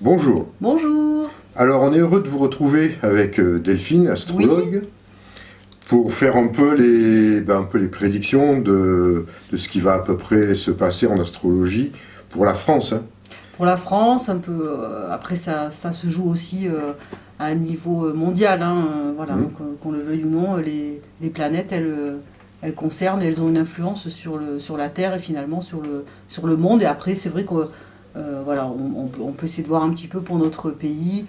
Bonjour. Bonjour. Alors on est heureux de vous retrouver avec Delphine, astrologue, pour faire un peu les prédictions de ce qui va à peu près se passer en astrologie pour la France. Pour la France, un peu. Après, ça se joue aussi à un niveau mondial. Voilà, qu'on le veuille ou non, les planètes, elles concernent, elles ont une influence sur la Terre et finalement sur le monde. Et après, c'est vrai qu'on voilà, on peut essayer de voir un petit peu pour notre pays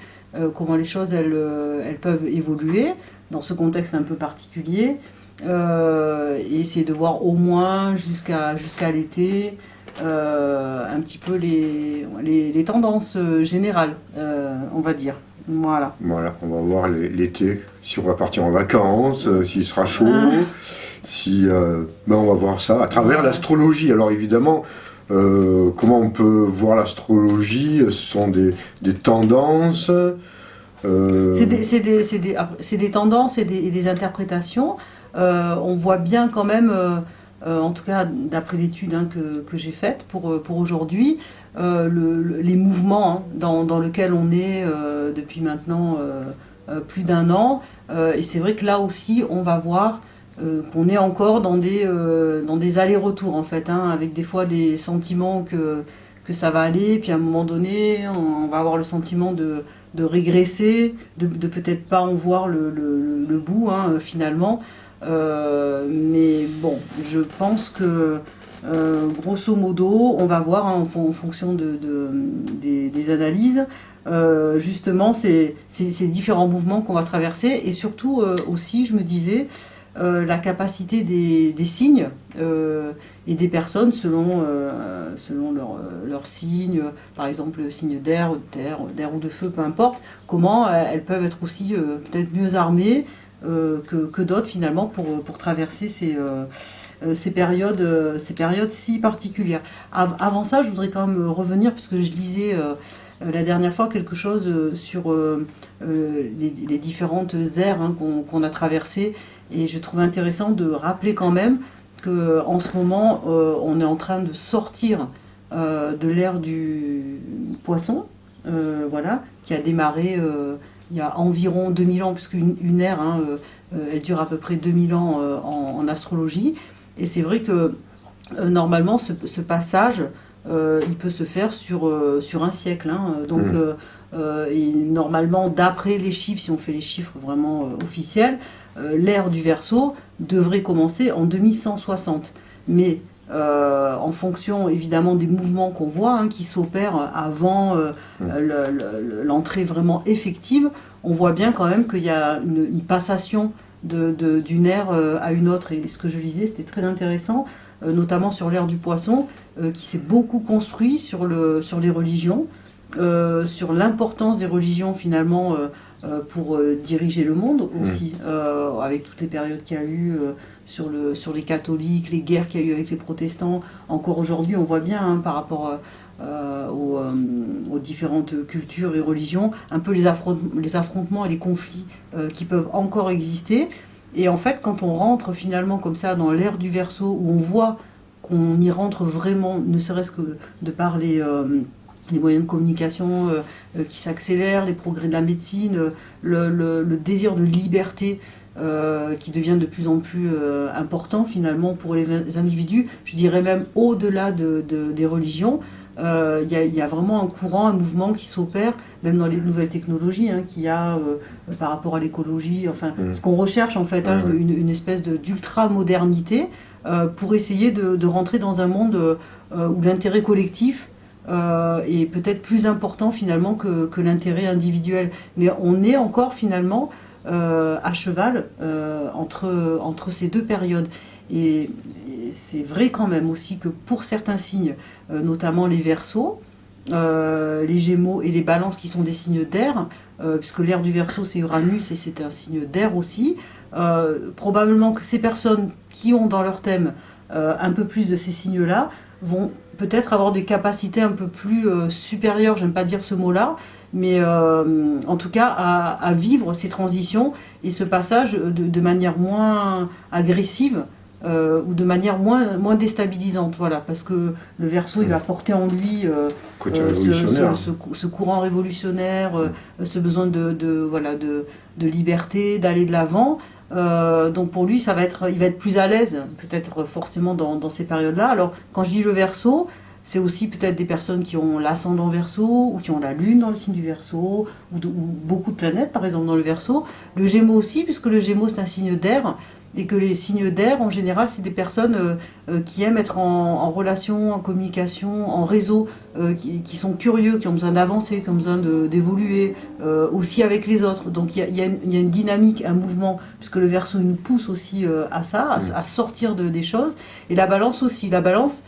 comment les choses elles peuvent évoluer dans ce contexte un peu particulier. Et essayer de voir au moins jusqu'à l'été. Un petit peu les tendances générales, on va dire. Voilà. Voilà, on va voir l'été, si on va partir en vacances, s'il sera chaud, on va voir ça à travers l'astrologie. Alors évidemment, comment on peut voir l'astrologie? Ce sont des tendances. C'est des tendances et des interprétations. On voit bien quand même, en tout cas d'après l'étude que j'ai faite pour aujourd'hui, les mouvements dans lesquels on est depuis maintenant plus d'un an. Et c'est vrai que là aussi, on va voir qu'on est encore dans des allers-retours en fait, avec des fois des sentiments que ça va aller, puis à un moment donné, on va avoir le sentiment de régresser, de peut-être pas en voir le bout finalement. Mais bon, je pense que grosso modo, on va voir en fonction des analyses, justement ces différents mouvements qu'on va traverser, et surtout aussi, je me disais, la capacité des signes et des personnes selon leur signe, par exemple le signe d'air ou de feu, peu importe, comment elles peuvent être aussi peut-être mieux armées que d'autres finalement pour traverser ces périodes si particulières. Avant ça, je voudrais quand même revenir, puisque je lisais la dernière fois quelque chose sur les différentes ères qu'on a traversées, et je trouve intéressant de rappeler quand même qu'en ce moment, on est en train de sortir de l'ère du poisson, voilà, qui a démarré il y a environ 2000 ans, puisqu'une ère, elle dure à peu près 2000 ans en astrologie. Et c'est vrai que normalement, ce passage, il peut se faire sur un siècle. Donc, et normalement, d'après les chiffres, si on fait les chiffres vraiment officiels, l'ère du Verseau devrait commencer en 2160. Mais en fonction évidemment des mouvements qu'on voit qui s'opèrent avant l'entrée vraiment effective, on voit bien quand même qu'il y a une passation d'une ère à une autre. Et ce que je lisais, c'était très intéressant, notamment sur l'ère du Poisson, qui s'est beaucoup construit sur les religions, sur l'importance des religions finalement pour diriger le monde aussi, avec toutes les périodes qu'il y a eu sur les catholiques, les guerres qu'il y a eu avec les protestants. Encore aujourd'hui, on voit bien par rapport aux différentes cultures et religions, un peu les affrontements et les conflits qui peuvent encore exister. Et en fait, quand on rentre finalement comme ça dans l'ère du Verseau, où on voit qu'on y rentre vraiment, ne serait-ce que de par les moyens de communication qui s'accélèrent, les progrès de la médecine, le désir de liberté qui devient de plus en plus important finalement pour les individus, je dirais même au-delà des religions. Il y a vraiment un courant, un mouvement qui s'opère, même dans les nouvelles technologies, qu'il y a par rapport à l'écologie, enfin, ce qu'on recherche en fait, une espèce d'ultra-modernité pour essayer de rentrer dans un monde où l'intérêt collectif est peut-être plus important finalement que l'intérêt individuel. Mais on est encore finalement à cheval entre ces deux périodes. Et c'est vrai quand même aussi que pour certains signes, notamment les Verseaux, les Gémeaux et les Balances, qui sont des signes d'air, puisque l'ère du Verseau c'est Uranus et c'est un signe d'air aussi, probablement que ces personnes qui ont dans leur thème un peu plus de ces signes-là vont peut-être avoir des capacités un peu plus supérieures, j'aime pas dire ce mot-là, mais en tout cas à vivre ces transitions et ce passage de manière moins agressive ou de manière moins déstabilisante, voilà, parce que le Verseau, il va porter en lui ce courant révolutionnaire, ce besoin de liberté, d'aller de l'avant. Donc pour lui, il va être plus à l'aise, peut-être forcément dans ces périodes-là. Alors quand je dis le Verseau, c'est aussi peut-être des personnes qui ont l'ascendant Verseau, ou qui ont la Lune dans le signe du Verseau, ou beaucoup de planètes par exemple dans le Verseau. Le Gémeaux aussi, puisque le Gémeaux c'est un signe d'air, et que les signes d'air, en général, c'est des personnes qui aiment être en relation, en communication, en réseau, qui sont curieux, qui ont besoin d'avancer, qui ont besoin d'évoluer, aussi avec les autres. Donc il y a une dynamique, un mouvement, puisque le Verseau nous pousse aussi à ça, à sortir des choses. Et la Balance aussi. La Balance,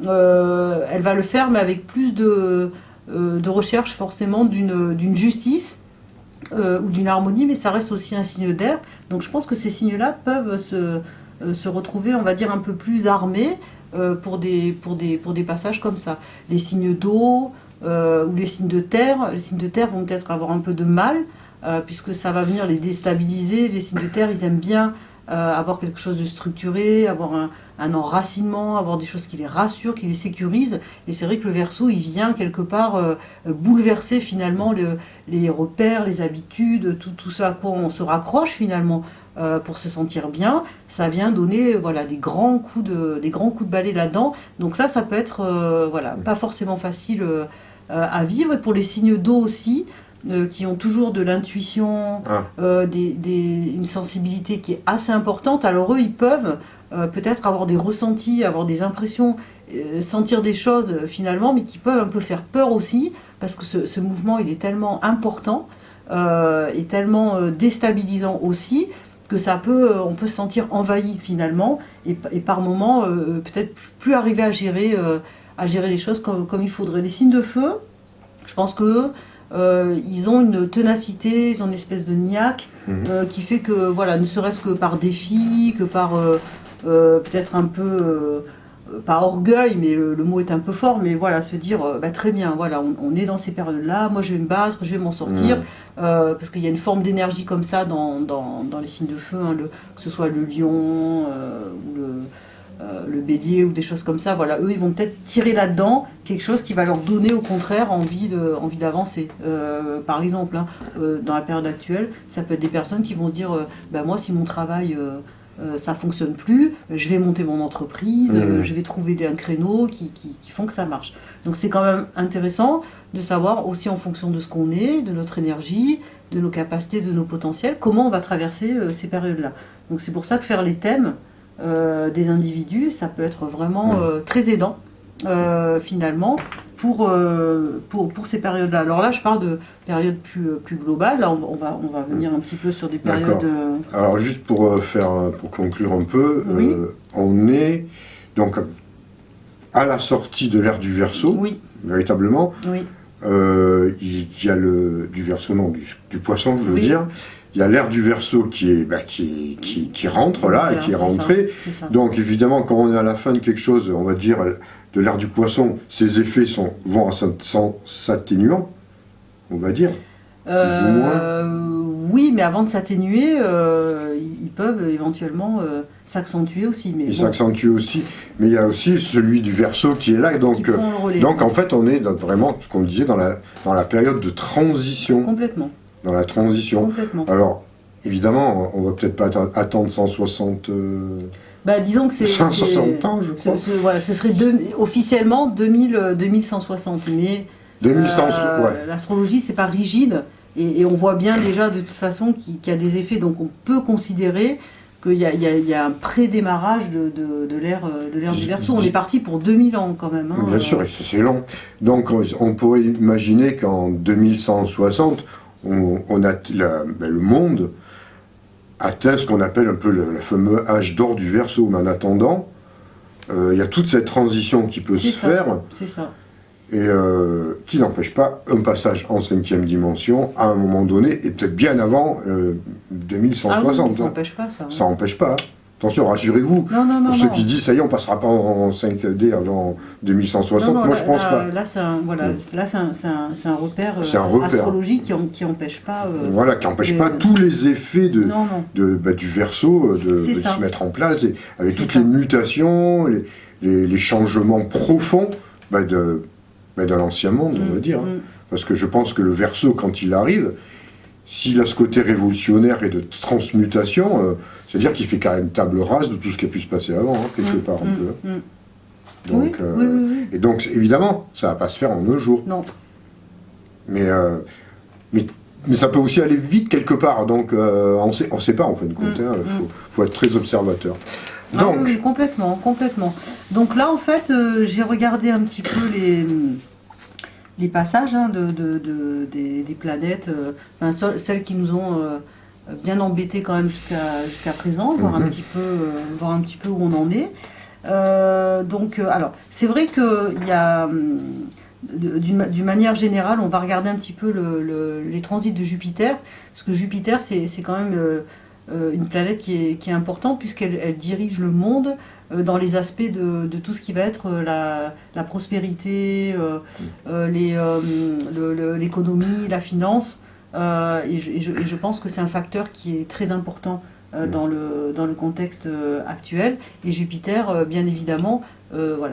elle va le faire, mais avec plus de recherche forcément d'une justice, ou d'une harmonie, mais ça reste aussi un signe d'air. Donc je pense que ces signes-là peuvent se retrouver, on va dire, un peu plus armés pour des passages comme ça. Les signes d'eau ou les signes de terre vont peut-être avoir un peu de mal, puisque ça va venir les déstabiliser. Les signes de terre, ils aiment bien avoir quelque chose de structuré, avoir un enracinement, avoir des choses qui les rassurent, qui les sécurisent. Et c'est vrai que le Verseau, il vient quelque part bouleverser finalement les repères, les habitudes, tout ce à quoi on se raccroche finalement pour se sentir bien. Ça vient donner des grands coups de balai là-dedans. Donc ça peut être pas forcément facile à vivre. Et pour les signes d'eau aussi, qui ont toujours de l'intuition, une sensibilité qui est assez importante. Alors eux, ils peuvent peut-être avoir des ressentis, avoir des impressions, sentir des choses finalement, mais qui peuvent un peu faire peur aussi, parce que ce mouvement, il est tellement important et tellement déstabilisant aussi, que on peut se sentir envahi finalement, et par moments peut-être plus arriver à gérer les choses comme il faudrait. Les signes de feu, je pense que ils ont une ténacité, ils ont une espèce de niaque qui fait que, ne serait-ce que par défi, que par peut-être un peu, pas orgueil, mais le mot est un peu fort, mais se dire, très bien, on est dans ces périodes-là, moi je vais me battre, je vais m'en sortir, parce qu'il y a une forme d'énergie comme ça dans les signes de feu, que ce soit le lion, ou le bélier ou des choses comme ça, eux ils vont peut-être tirer là-dedans quelque chose qui va leur donner au contraire envie d'avancer. Par exemple, dans la période actuelle, ça peut être des personnes qui vont se dire moi si mon travail ça fonctionne plus, je vais monter mon entreprise, je vais trouver un créneau qui font que ça marche. Donc c'est quand même intéressant de savoir aussi en fonction de ce qu'on est, de notre énergie, de nos capacités, de nos potentiels, comment on va traverser ces périodes-là. Donc c'est pour ça que faire les thèmes des individus, ça peut être vraiment très aidant finalement pour ces périodes-là. Alors là, je parle de périodes plus globales. Là, on va venir un petit peu sur des périodes. Alors juste pour conclure un peu, on est donc à la sortie de l'ère du Verseau, véritablement. Oui. Il y a du Verseau, non, du Poisson, je veux dire. Il y a l'ère du Verseau qui rentre là, et qui est rentrée. Ça. Donc évidemment, quand on est à la fin de quelque chose, on va dire, de l'ère du Poisson, ces effets vont en s'atténuant, on va dire, plus ou moins. Oui, mais avant de s'atténuer, ils peuvent éventuellement s'accentuer aussi. Ils s'accentuent aussi, mais il y a aussi celui du Verseau qui est là. Donc en fait, on est vraiment, ce qu'on disait, dans la période de transition. Complètement. Dans la transition. Complètement. Alors, évidemment, on ne va peut-être pas attendre 160... disons que c'est... 160 ans, je crois. Ce serait officiellement 2160, mais... L'astrologie, c'est pas rigide, et on voit bien déjà de toute façon qu'il y a des effets, donc on peut considérer qu'il y a un pré-démarrage de l'ère du Verseau. On est parti pour 2000 ans quand même. Bien sûr, c'est long. Donc on pourrait imaginer qu'en 2160, on a le monde atteint ce qu'on appelle un peu le fameux âge d'or du Verseau. Mais en attendant, il y a toute cette transition qui peut se faire. C'est ça. Et qui n'empêche pas un passage en 5e dimension à un moment donné, et peut-être bien avant 2160. Ça n'empêche pas ça. Ça n'empêche pas, Attention, rassurez-vous. Pour ceux qui disent, ça y est, on passera pas en 5D avant 2160, moi je pense pas. Là, c'est un repère astrologique qui n'empêche pas... voilà, qui n'empêche pas tous les effets du Verseau de se mettre en place, et avec toutes les mutations, les changements profonds de l'ancien monde, on va dire. Parce que je pense que le Verseau, quand il arrive, s'il a ce côté révolutionnaire et de transmutation, c'est-à-dire qu'il fait quand même table rase de tout ce qui a pu se passer avant, quelque part un peu. Donc, et donc, évidemment, ça ne va pas se faire en un jour. Non. Mais ça peut aussi aller vite quelque part, donc on sait pas en fin de compte, faut être très observateur. Donc, oui, complètement. Donc là, en fait, j'ai regardé un petit peu les passages des planètes, celles qui nous ont bien embêtés quand même jusqu'à présent, voir un petit peu où on en est. Alors, c'est vrai qu'il y a, d'une manière générale, on va regarder un petit peu les transits de Jupiter, parce que Jupiter, c'est quand même une planète qui est importante, puisqu'elle dirige le monde dans les aspects de tout ce qui va être la prospérité, l'économie, la finance, et je pense que c'est un facteur qui est très important dans le contexte actuel. Et Jupiter, bien évidemment,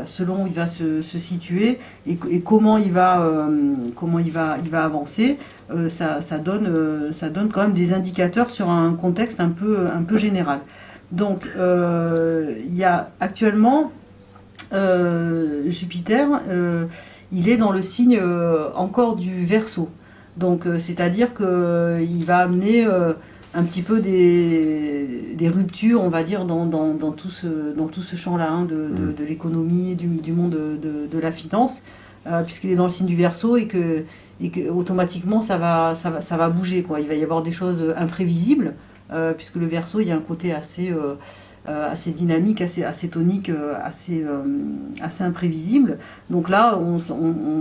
selon où il va se situer et comment il va avancer, ça donne quand même des indicateurs sur un contexte un peu général. Donc, il y a actuellement Jupiter, il est dans le signe encore du Verseau. Donc, c'est-à-dire qu'il va amener un petit peu des ruptures, on va dire, dans tout ce champ-là, de l'économie, du monde de la finance, puisqu'il est dans le signe du Verseau et que automatiquement ça va bouger, quoi. Il va y avoir des choses imprévisibles, puisque le Verseau, il y a un côté assez dynamique, assez tonique, assez imprévisible. Donc là, on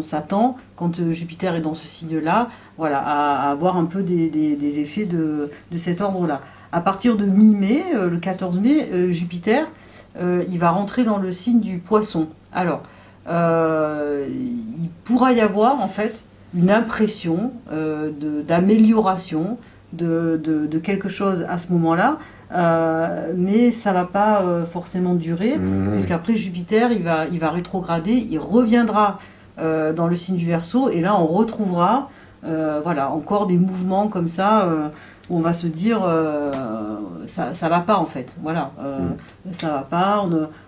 s'attend, quand Jupiter est dans ce signe-là, à avoir un peu des effets de cet ordre-là. À partir de mi-mai, le 14 mai, Jupiter, il va rentrer dans le signe du Poisson. Alors, il pourra y avoir en fait une impression d'amélioration de quelque chose à ce moment-là, mais ça ne va pas forcément durer, puisqu'après Jupiter, il va rétrograder, il reviendra dans le signe du Verseau, et là on retrouvera encore des mouvements comme ça, où on va se dire ça va pas en fait, ça va pas,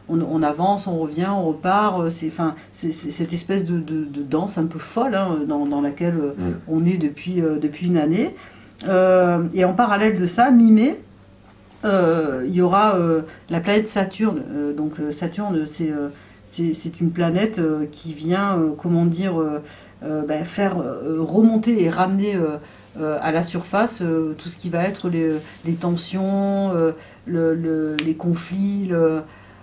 on avance, on revient, on repart, c'est cette espèce de danse un peu folle dans laquelle on est depuis une année. Et en parallèle de ça, mi-mai, il y aura la planète Saturne. Donc Saturne, c'est une planète qui vient, faire remonter et ramener à la surface tout ce qui va être les tensions, les conflits,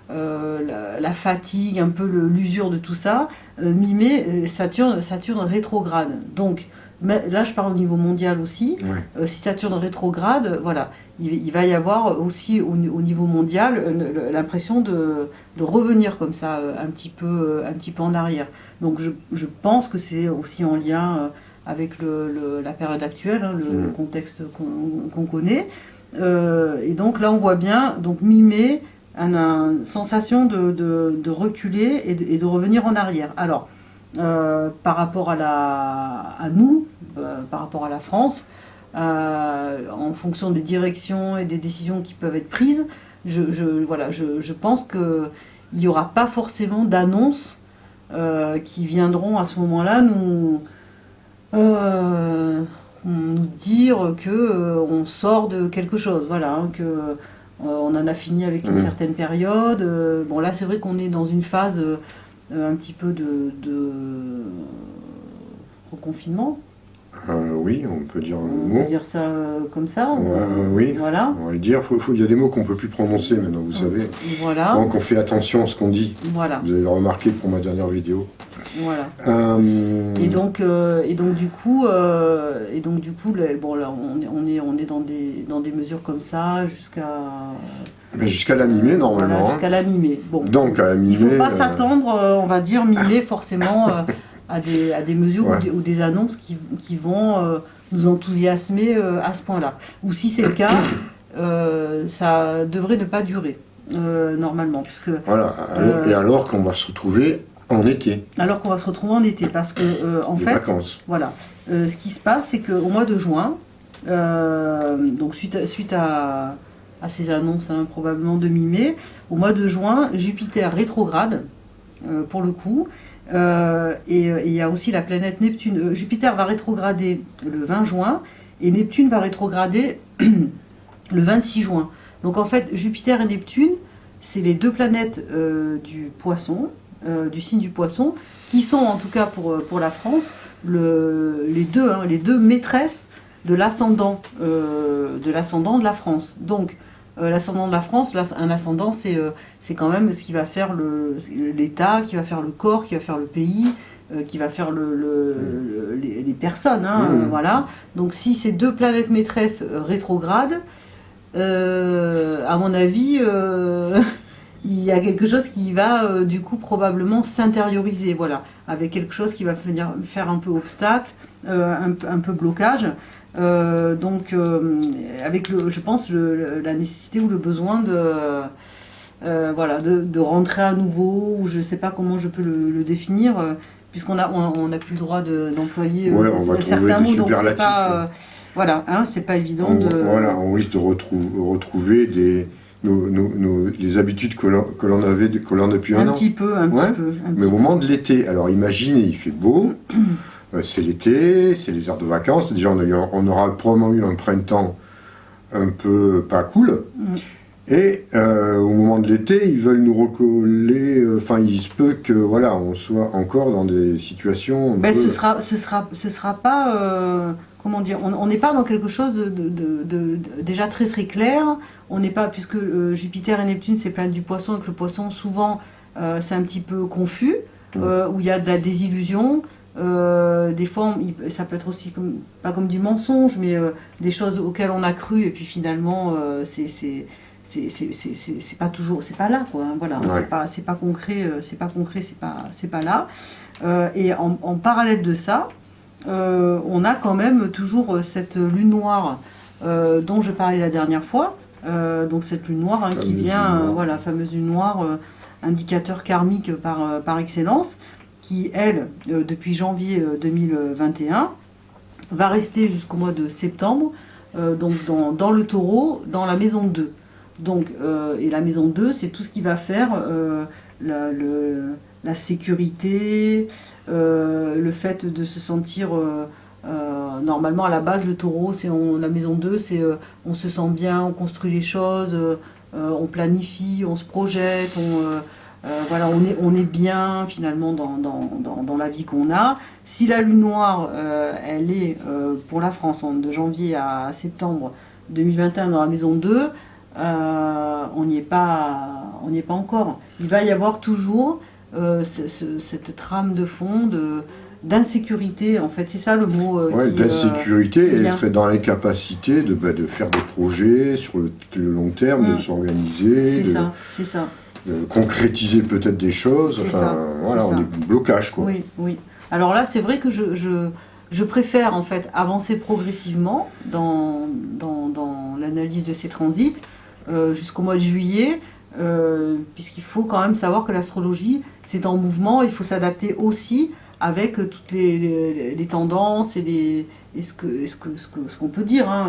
la fatigue, un peu l'usure de tout ça. Mi-mai, Saturne rétrograde. Donc, mais là, je parle au niveau mondial aussi. Si Saturne rétrograde, il va y avoir aussi au niveau mondial l'impression de revenir comme ça un petit peu en arrière. Donc je pense que c'est aussi en lien avec la période actuelle, le contexte qu'on connaît. Et donc là, on voit bien, donc mi-mai, une sensation de reculer et de revenir en arrière. Alors, par rapport à nous, par rapport à la France, en fonction des directions et des décisions qui peuvent être prises, je pense qu'il n'y aura pas forcément d'annonces qui viendront à ce moment-là nous dire qu'on sort de quelque chose, que on en a fini avec une certaine période. Bon, là c'est vrai qu'on est dans une phase un petit peu de reconfinement. Oui, on peut dire on peut dire ça comme ça. Oui, voilà. On va le dire. Il y a des mots qu'on ne peut plus prononcer maintenant, vous savez. Voilà. Donc on fait attention à ce qu'on dit. Voilà. Vous avez remarqué pour ma dernière vidéo. Voilà. Et donc du coup, là, on est dans des mesures comme ça jusqu'à Mais jusqu'à la mi-mai, normalement. Voilà, jusqu'à la mi-mai. Bon. Donc, à la mi-mai... Il ne faut pas s'attendre, on va dire, mi-mai, forcément, à des mesures ou des annonces qui vont nous enthousiasmer à ce point-là. Ou si c'est le cas, ça devrait ne pas durer, normalement. Puisque, voilà, et alors qu'on va se retrouver en été. Alors qu'on va se retrouver en été, parce que, en fait... vacances. Voilà. Ce qui se passe, c'est qu'au mois de juin, donc suite à ces annonces, hein, probablement de mi-mai, au mois de juin, Jupiter rétrograde, pour le coup, et il y a aussi la planète Neptune. Jupiter va rétrograder le 20 juin, et Neptune va rétrograder le 26 juin. Donc en fait, Jupiter et Neptune, c'est les deux planètes du Poisson, du signe du Poisson, qui sont, en tout cas pour la France, les deux maîtresses de l'ascendant de la France. Donc, l'ascendant de la France, un ascendant, c'est quand même ce qui va faire l'État, qui va faire le corps, qui va faire le pays, qui va faire les personnes. Hein, voilà. Donc, si ces deux planètes maîtresses rétrogradent, à mon avis... il y a quelque chose qui va du coup probablement s'intérioriser, voilà, avec quelque chose qui va venir faire un peu obstacle, un peu blocage. Donc avec je pense la nécessité ou le besoin de rentrer à nouveau, ou je ne sais pas comment je peux le définir, puisqu'on n'a plus le droit d'employer certains mots, donc c'est pas voilà, hein, c'est pas évident Voilà, on risque de retrouver les habitudes que l'on avait depuis un an. Un petit peu. Mais au moment de l'été, alors imaginez, il fait beau, c'est l'été, c'est les heures de vacances, déjà on aura probablement eu un printemps un peu pas cool, et au moment de l'été, ils veulent nous recoller, il se peut que voilà, on soit encore dans des situations... Ce sera pas... comment dire, on n'est pas dans quelque chose de déjà très très clair. On n'est pas, puisque Jupiter et Neptune, c'est planète du Poisson, et que le Poisson, souvent, c'est un petit peu confus, où il y a de la désillusion. Des fois, ça peut être aussi, pas comme du mensonge, mais des choses auxquelles on a cru, et puis finalement, c'est pas toujours, c'est pas là, quoi. Hein, voilà, c'est pas concret, c'est pas là. Et en parallèle de ça, on a quand même toujours cette lune noire dont je parlais la dernière fois. Donc cette lune noire, hein, qui vient, fameuse lune noire, indicateur karmique par excellence, qui, elle, depuis janvier 2021, va rester jusqu'au mois de septembre, donc dans le Taureau, dans la maison 2. Donc, et la maison 2, c'est tout ce qui va faire la sécurité, le fait de se sentir... normalement, à la base, le Taureau, la maison 2, c'est on se sent bien, on construit les choses, on planifie, on se projette, on est bien finalement dans la vie qu'on a. Si la lune noire, elle est pour la France de janvier à septembre 2021 dans la maison 2, on n'y est pas encore. Il va y avoir toujours cette trame de fond d'insécurité, en fait, c'est ça le mot. D'insécurité, et être dans les capacités de faire des projets sur le long terme, de s'organiser, c'est ça. De concrétiser peut-être des choses. On est blocage, quoi. Oui. Alors là, c'est vrai que je préfère en fait avancer progressivement dans l'analyse de ces transits jusqu'au mois de juillet. Puisqu'il faut quand même savoir que l'astrologie, c'est en mouvement, il faut s'adapter aussi avec toutes les tendances et ce qu'on peut dire, hein,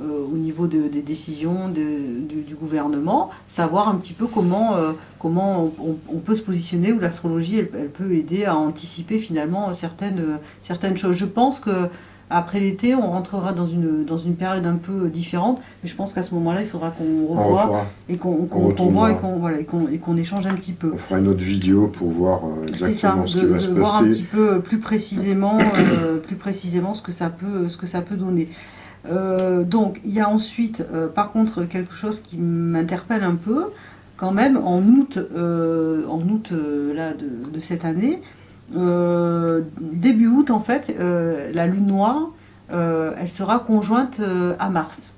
au niveau des décisions du gouvernement, savoir un petit peu comment on peut se positionner, où l'astrologie elle peut aider à anticiper finalement certaines choses. Je pense que après l'été, on rentrera dans une période un peu différente, mais je pense qu'à ce moment-là, il faudra qu'on revoie et qu'on voit et qu'on échange un petit peu. On fera une autre vidéo pour voir exactement ce qui va se passer. Voir un petit peu plus précisément ce que ça peut donner. Donc, il y a ensuite, par contre, quelque chose qui m'interpelle un peu, quand même, en août là, de cette année. Début août, en fait, la lune noire, elle sera conjointe à Mars.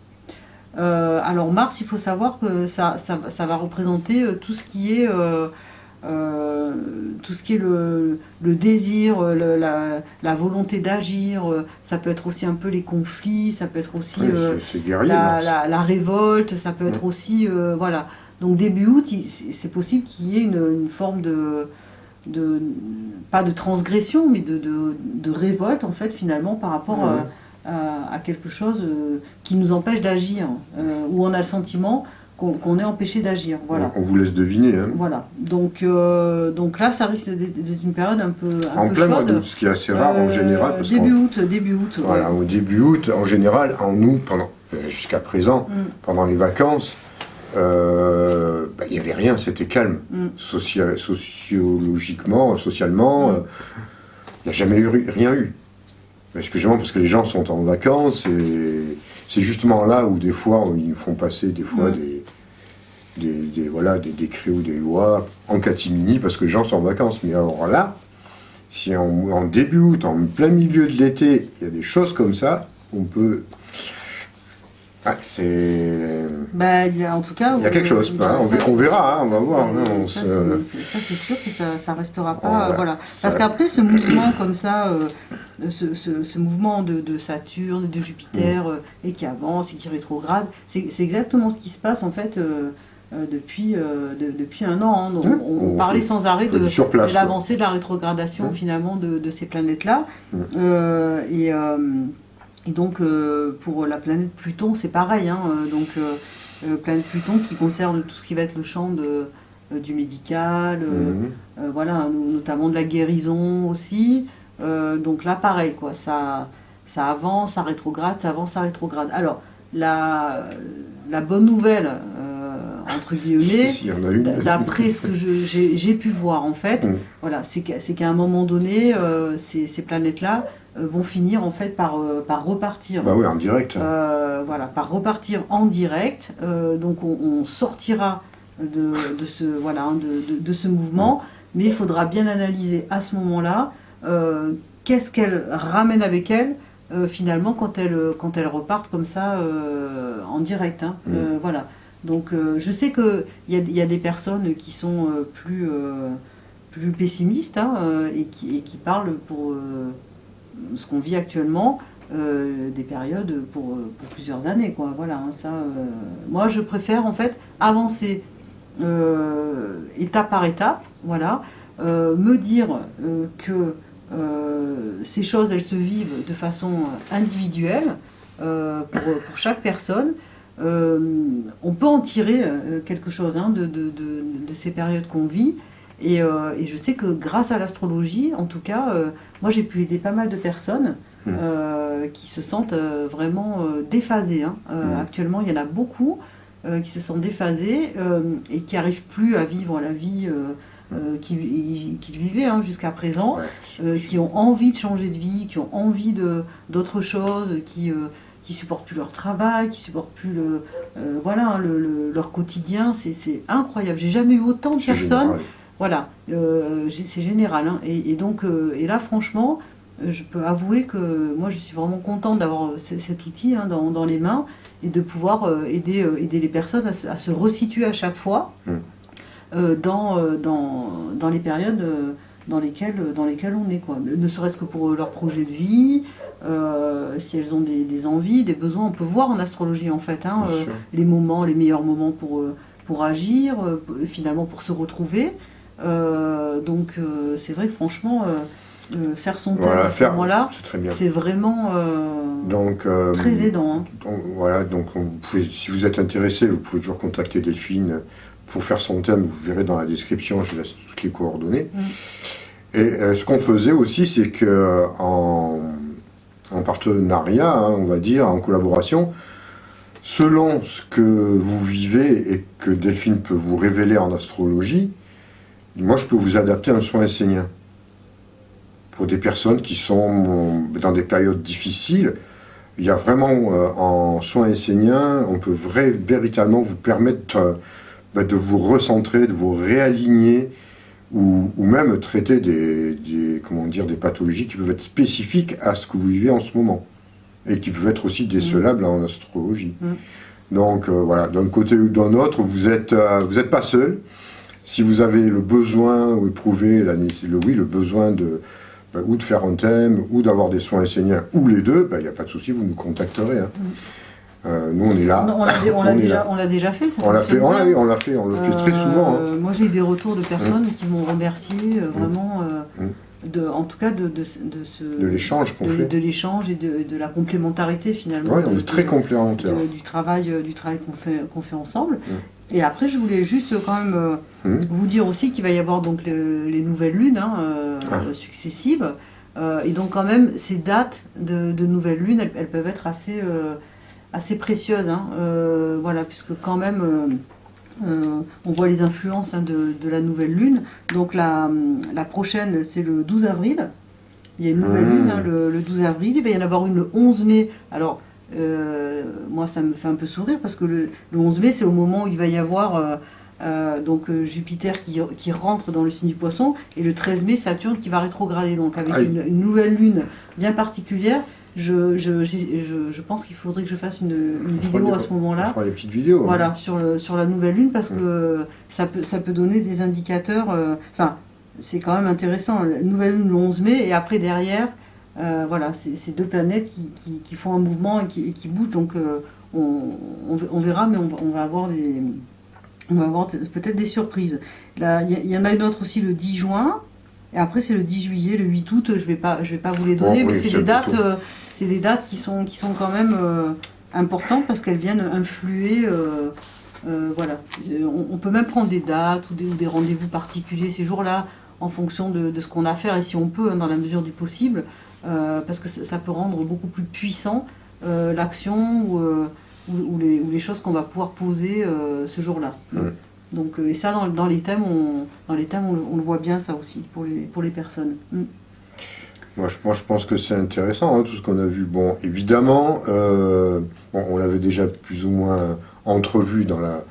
Alors Mars, il faut savoir que ça va représenter tout ce qui est le désir, la volonté d'agir. Ça peut être aussi un peu les conflits, ça peut être aussi c'est guerrier, la révolte, ça peut être aussi voilà. Donc début août, c'est possible qu'il y ait une forme pas de transgression, mais de révolte en fait finalement par rapport à quelque chose qui nous empêche d'agir, où on a le sentiment qu'on est empêché d'agir. Voilà. On vous laisse deviner. Hein. Voilà. Donc là, ça risque d'être une période un peu en plein mois chaude. d'août, ce qui est assez rare en général. Parce début août. Voilà, au début août, en général, en août, jusqu'à présent, pendant les vacances, il n'y avait rien, c'était calme. Sociologiquement, socialement, il n'y a jamais rien eu. Excusez-moi, parce que les gens sont en vacances et c'est justement là où des fois ils nous font passer des décrets ou des lois en catimini parce que les gens sont en vacances. Mais alors là, si en début août, en plein milieu de l'été, il y a des choses comme ça, on peut... Ah, c'est... en tout cas... Il y a quelque chose, on verra, on va voir. Ça, c'est sûr que ça restera pas... voilà. Parce qu'après, ce mouvement comme ça, ce mouvement de Saturne, de Jupiter, et qui avance et qui rétrograde, c'est exactement ce qui se passe en fait depuis un an. Hein. On parlait sans arrêt de l'avancée de la rétrogradation finalement de ces planètes-là. Et donc, pour la planète Pluton, c'est pareil. Hein, planète Pluton qui concerne tout ce qui va être le champ du médical, voilà, notamment de la guérison aussi. Donc là, pareil, quoi, ça avance, ça rétrograde, ça avance, ça rétrograde. Alors, la bonne nouvelle, entre guillemets, d'après ce que j'ai pu voir, en fait, voilà, c'est qu'à un moment donné, ces planètes-là vont finir en fait par repartir. Bah oui, en direct. Voilà, par repartir en direct. Donc on sortira de ce mouvement, mais il faudra bien analyser à ce moment-là qu'est-ce qu'elle ramène avec elle finalement quand elles repartent comme ça en direct. Hein. Voilà. Donc je sais qu'il y a des personnes qui sont plus pessimistes et qui parlent pour ce qu'on vit actuellement, des périodes pour plusieurs années, quoi. Voilà, hein, ça. Moi, je préfère en fait avancer étape par étape, voilà, me dire que ces choses, elles se vivent de façon individuelle pour chaque personne. On peut en tirer quelque chose de ces périodes qu'on vit. Et je sais que grâce à l'astrologie, en tout cas, moi j'ai pu aider pas mal de personnes qui se sentent vraiment déphasées. Hein. Actuellement, il y en a beaucoup qui se sentent déphasés et qui n'arrivent plus à vivre la vie qu'ils vivaient jusqu'à présent, qui ont envie de changer de vie, qui ont envie d'autre chose, qui supportent plus leur travail, qui supportent plus leur quotidien. C'est incroyable. J'ai jamais eu autant de personnes. Général. Voilà, c'est général. Hein. Et donc, et là, franchement, je peux avouer que moi, je suis vraiment contente d'avoir cet outil dans les mains et de pouvoir aider les personnes à se resituer à chaque fois dans les périodes dans lesquelles on est, quoi. Ne serait-ce que pour leur projet de vie, si elles ont des envies, des besoins. On peut voir en astrologie, en fait, les meilleurs moments pour agir, finalement pour se retrouver. Donc c'est vrai que franchement faire son thème à ce moment-là, c'est vraiment très aidant. Hein. Voilà, donc si vous êtes intéressé, vous pouvez toujours contacter Delphine pour faire son thème. Vous verrez dans la description, je laisse toutes les coordonnées. Et ce qu'on faisait aussi, c'est que en partenariat, on va dire, en collaboration, selon ce que vous vivez et que Delphine peut vous révéler en astrologie, moi, je peux vous adapter un soin essénien. Pour des personnes qui sont dans des périodes difficiles, il y a vraiment, en soin essénien, on peut véritablement vous permettre de vous recentrer, de vous réaligner, ou même traiter des pathologies qui peuvent être spécifiques à ce que vous vivez en ce moment, et qui peuvent être aussi décelables en astrologie. Donc voilà, d'un côté ou d'un autre, vous êtes pas seul. Si vous avez le besoin ou éprouvé le besoin ou de faire un thème, ou d'avoir des soins esséniens, ou les deux, il n'y a pas de souci, vous nous contacterez. Hein. Nous, on est là. On l'a déjà fait. On l'a fait, on le fait très souvent. Hein. Moi, j'ai eu des retours de personnes qui m'ont remercié vraiment, en tout cas de l'échange qu'on fait. De l'échange et de la complémentarité finalement. Oui, on est très complémentaires. Du travail qu'on fait ensemble. Et après, je voulais juste quand même vous dire aussi qu'il va y avoir donc les nouvelles lunes successives. Et donc quand même, ces dates de nouvelles lunes, elles peuvent être assez précieuses. Hein, voilà, puisque quand même, on voit les influences de la nouvelle lune. Donc la prochaine, c'est le 12 avril. Il y a une nouvelle lune le 12 avril. Il va y en avoir une le 11 mai. Alors, moi, ça me fait un peu sourire parce que le 11 mai, c'est au moment où il va y avoir Jupiter qui rentre dans le signe du Poisson, et le 13 mai, Saturne qui va rétrograder. Donc avec une nouvelle lune bien particulière, je pense qu'il faudrait que je fasse une vidéo à ce moment-là. On fera des petites vidéos. Voilà, sur la nouvelle lune, parce que ça peut donner des indicateurs. Enfin, c'est quand même intéressant. La nouvelle lune le 11 mai, et après derrière, voilà, c'est deux planètes qui font un mouvement et qui bougent. Donc on verra, mais on va avoir peut-être des surprises. Là, il y en a une autre aussi le 10 juin, et après c'est le 10 juillet, le 8 août, je vais pas vous les donner, mais c'est des dates qui sont quand même importantes parce qu'elles viennent influer. Voilà. On peut même prendre des dates ou des rendez-vous particuliers ces jours-là en fonction de ce qu'on a à faire, et si on peut, dans la mesure du possible, parce que ça peut rendre beaucoup plus puissant l'action ou les choses qu'on va pouvoir poser ce jour-là. Donc, et ça, dans les thèmes, on le voit bien, ça aussi, pour les personnes. Moi, je pense que c'est intéressant, hein, tout ce qu'on a vu. Bon, évidemment, on l'avait déjà plus ou moins entrevu dans la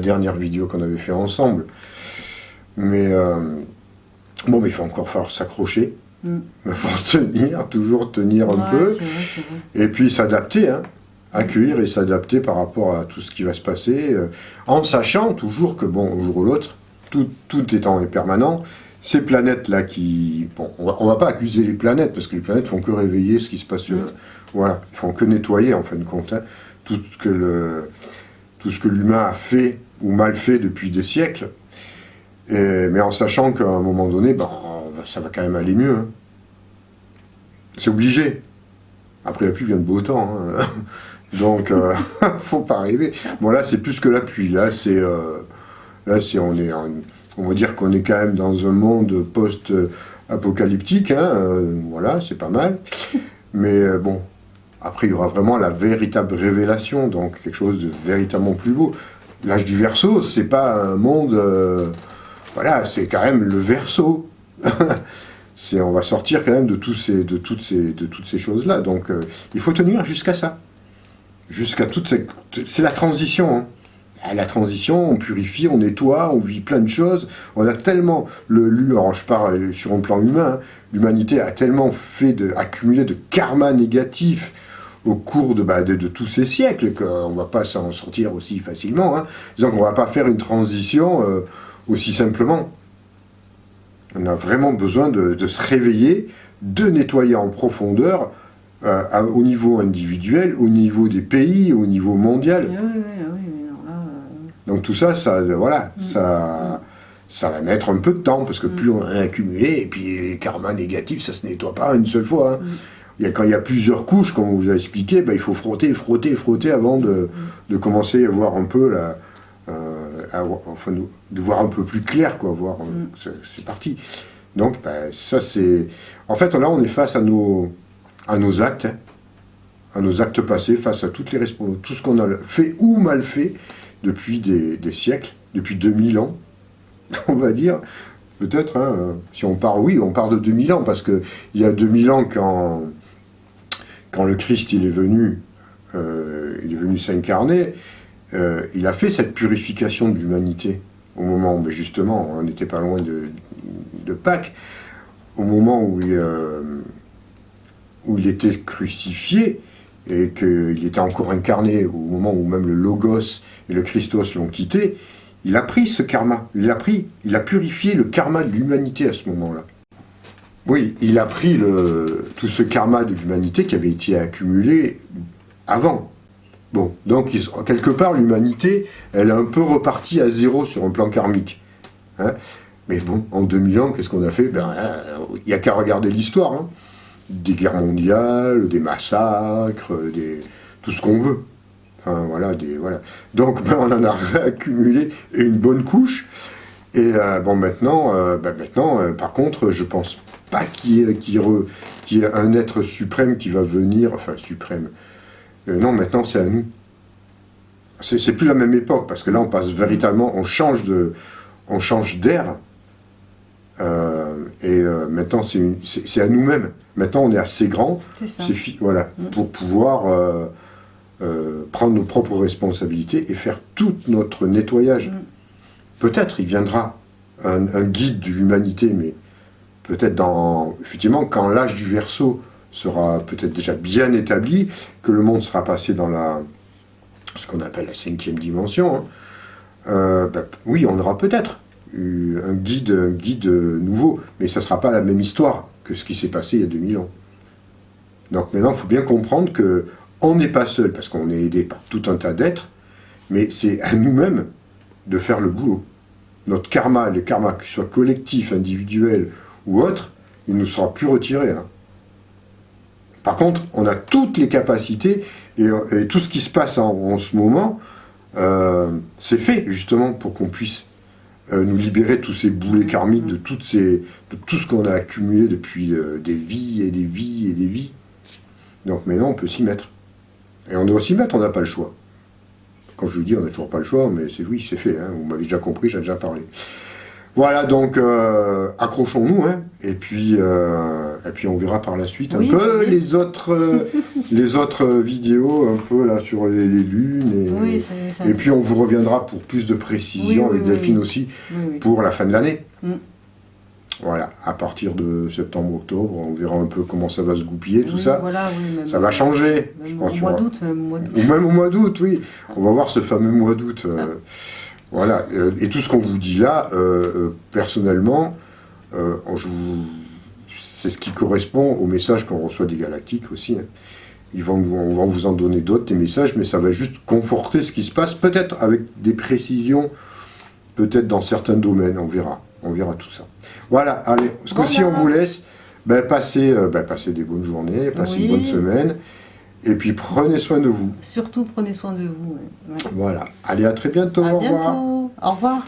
dernière vidéo qu'on avait fait ensemble. Mais mais il faut encore falloir s'accrocher. Il faut toujours tenir un peu. C'est vrai. Et puis s'adapter, hein. Accueillir et s'adapter par rapport à tout ce qui va se passer, en sachant toujours que, un jour ou l'autre, tout étant permanent, ces planètes-là qui... Bon, on va pas accuser les planètes, parce que les planètes font que réveiller ce qui se passe. Voilà, ils font que nettoyer, en fin de compte, hein, tout ce que l'humain a fait ou mal fait depuis des siècles. Mais en sachant qu'à un moment donné, ça va quand même aller mieux. Hein. C'est obligé. Après la pluie vient de beau temps. Hein. Donc, faut pas rêver. Bon, là, c'est plus que la pluie. Là, on va dire qu'on est quand même dans un monde post-apocalyptique. Hein. Voilà, c'est pas mal. Mais après, il y aura vraiment la véritable révélation. Donc, quelque chose de véritablement plus beau. L'âge du Verseau, c'est pas un monde... voilà, c'est quand même le Verseau. On va sortir quand même de toutes ces choses-là. Donc, il faut tenir jusqu'à ça. C'est la transition. Hein. À la transition, on purifie, on nettoie, on vit plein de choses. On a tellement... alors, je parle sur un plan humain. Hein, l'humanité a tellement accumulé de karma négatif au cours de tous ces siècles qu'on ne va pas s'en sortir aussi facilement. Hein. Disons qu'on ne va pas faire une transition aussi simplement. On a vraiment besoin de se réveiller, de nettoyer en profondeur au niveau individuel, au niveau des pays, au niveau mondial. Oui, non, là, Donc tout ça, ça va mettre un peu de temps, parce que plus on a accumulé, et puis les karmas négatifs, ça ne se nettoie pas une seule fois. Hein. Quand il y a plusieurs couches, comme on vous a expliqué, il faut frotter avant de commencer à voir un peu de voir un peu plus clair, quoi, c'est parti. Donc, ça c'est... En fait, là, on est face à nos actes, hein, à nos actes passés, face à tout ce qu'on a fait ou mal fait depuis des siècles, depuis 2000 ans, on va dire, peut-être, hein, si on part de 2000 ans, parce qu'il y a 2000 ans, quand le Christ il est venu s'incarner, il a fait cette purification de l'humanité au moment où, justement, on n'était pas loin de Pâques, au moment où il était crucifié, et qu'il était encore incarné au moment où même le Logos et le Christos l'ont quitté, il a pris ce karma, il a purifié le karma de l'humanité à ce moment-là. Oui, il a pris tout ce karma de l'humanité qui avait été accumulé avant. Bon, donc quelque part l'humanité, elle a un peu reparti à zéro sur un plan karmique. Hein. Mais bon, en 2000 ans, qu'est-ce qu'on a fait? Il n'y a qu'à regarder l'histoire. Hein. Des guerres mondiales, des massacres, tout ce qu'on veut. Enfin, voilà. Donc, on en a réaccumulé une bonne couche. Et maintenant, par contre, je pense pas qu'il y ait un être suprême qui va venir, enfin, suprême. Non, maintenant, c'est à nous. C'est plus la même époque, parce que là, on passe véritablement, on change d'air. Maintenant, c'est à nous-mêmes. Maintenant, on est assez grand, pour pouvoir prendre nos propres responsabilités et faire tout notre nettoyage. Peut-être il viendra un guide de l'humanité, mais peut-être effectivement, quand l'âge du Verseau sera peut-être déjà bien établi, que le monde sera passé dans ce qu'on appelle la 5e dimension, hein, oui, on aura peut-être un guide nouveau, mais ça ne sera pas la même histoire que ce qui s'est passé il y a 2000 ans. Donc maintenant, il faut bien comprendre qu'on n'est pas seul, parce qu'on est aidé par tout un tas d'êtres, mais c'est à nous-mêmes de faire le boulot. Notre karma, le karma, qu'il soit collectif, individuel ou autre, il ne nous sera plus retiré. Hein. Par contre, on a toutes les capacités, et tout ce qui se passe en ce moment, c'est fait justement pour qu'on puisse nous libérer de tous ces boulets karmiques, de tout ce qu'on a accumulé depuis des vies et des vies et des vies. Donc maintenant, on peut s'y mettre. Et on doit s'y mettre, on n'a pas le choix. Quand je vous dis, on n'a toujours pas le choix, mais c'est fait. Hein, vous m'avez déjà compris, j'ai déjà parlé. Voilà, donc accrochons-nous, hein, et puis on verra par la suite un peu les autres vidéos, un peu là sur les lunes, et puis on vous reviendra pour plus de précision avec Delphine aussi, pour la fin de l'année. Voilà, à partir de septembre-octobre, on verra un peu comment ça va se goupiller, tout ça. Ça va changer, je pense. Au mois d'août, ou même au mois d'août, oui. On va voir ce fameux mois d'août. Voilà, et tout ce qu'on vous dit là, personnellement, c'est ce qui correspond au message qu'on reçoit des galactiques aussi. Hein. On va vous en donner d'autres, des messages, mais ça va juste conforter ce qui se passe, peut-être avec des précisions, peut-être dans certains domaines, on verra tout ça. Voilà, allez, ce coup-ci on vous laisse, passez des bonnes journées, passez une bonne semaine, et puis prenez soin de vous. Surtout prenez soin de vous. Voilà, allez, à très bientôt, au revoir. Au revoir.